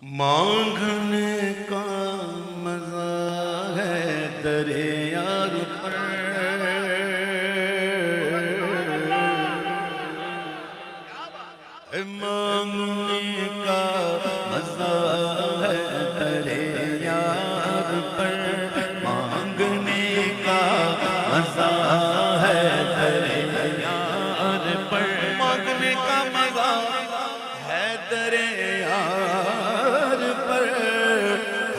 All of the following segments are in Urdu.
مانگنے کا مزہ ہے دریار پر، مانگنے کا مزہ ہے دریار پر، مانگنے کا مزہ ہے دریار پر، مانگنے کا مزہ ہے دریار پر،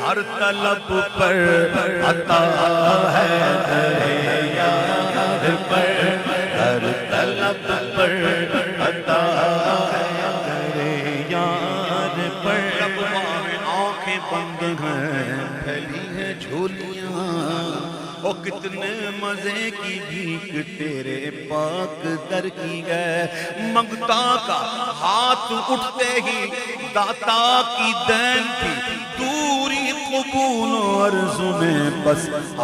ہر طلب پر عطا ہے دریار پر، ہر طلب پر عطا ہے دریار پر، رب میں آنکھیں بند ہیں پھیلی ہیں جھولیاں، او کتنے مزے کی بھیک تیرے پاک در کی ہے، منگتا کا ہاتھ اٹھتے ہی داتا کی دین تھی، دوری قبول و عرض میں بس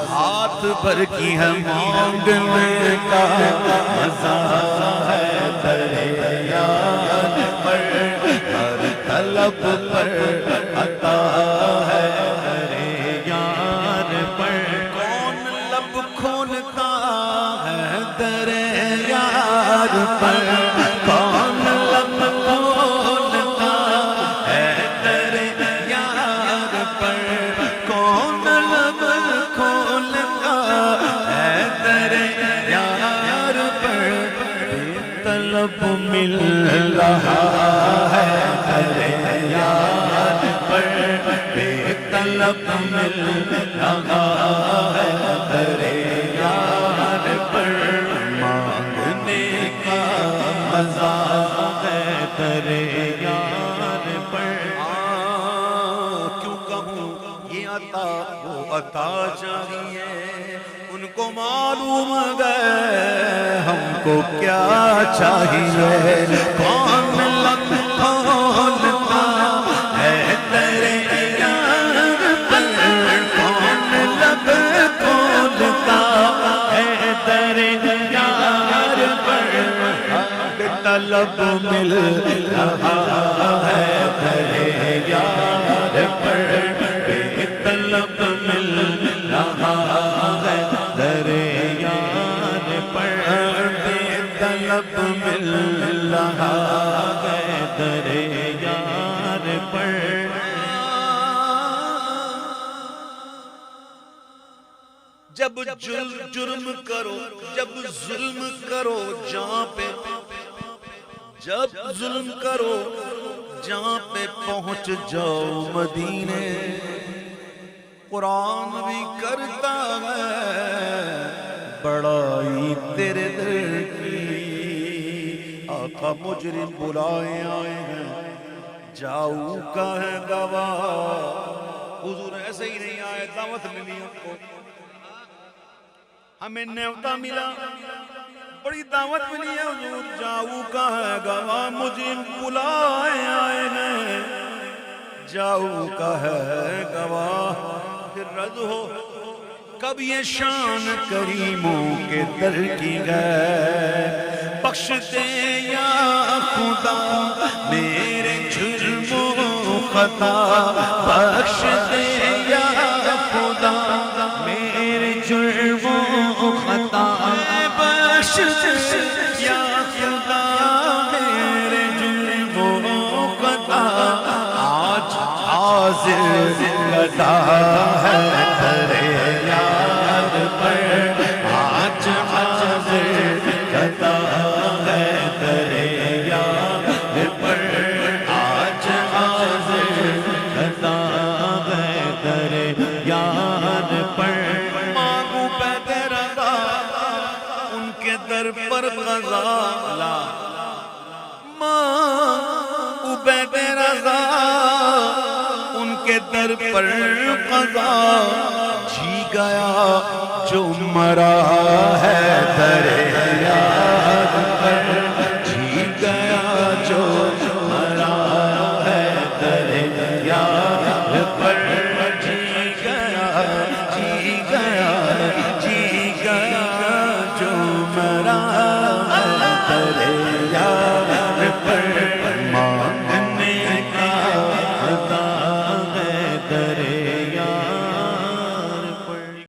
ہاتھ بھر کی ہے، مانگنے کا مزہ ہے دریار پر، ہر طلب پر عطا ہے دریار پر، کون لب کھولتا ہے دریار پر، کون لب کھولتا ہے دریار پر، کون لب کھولتا ہے دریار پر، بے طلب مل رہا ہے دریار پر، بے طلب مل رہا ہے دریار پر، مانگنے کا مزہ ہے دریار پر، کیوں کہوں یہ عطا وہ عطا چاہیے، ان کو معلوم ہے ہم کو کیا چاہیے، کون لب کھولتا ہے دریار پر، کون لب کھولتا ہے دریار پر، بے طلب مل رہا ہے دریار پر، بے طلب مل رہا ہے دریار پر، بے طلب مل رہا ہے دریار پر، جب جرم کرو، جب ظلم کرو جہاں پہ، جب ظلم کرو جہاں پہ پہنچ جاؤ مدینے، قرآن بھی کرتا ہے بڑائی تیرے در کی، آقا مجرم بلائے آئے ہیں جاؤ کا ہے گواہ، حضور ایسے ہی نہیں آئے، دعوت ملی ہم کو، ہمیں نیوتا ملا، بڑی دعوت ملی ہے حضور، جاؤ کا ہے گواہ، مجرم بلائے آئے ہیں جاؤ کا ہے گواہ، پھر رد ہو کب یہ شان کریموں کے در کی ہے، بخش دے یا خدا میرے جرم و خطا، بخش دے یا خدا میرے جرم و خطا، بخش دے یا خدا میرے جرم و خطا، آج حاضر گدا ہے دریار پر، آج حاضر گدا ہے دریار پر، آج حاضر گدا ہے دریار پر، مانگو پید رضا ان کے در پر قضا، لا مانگو پید رضا ان کے در پر قضا، جی گیا جو مرا ہے دریار پر، جی گیا جو مرا ہے دریار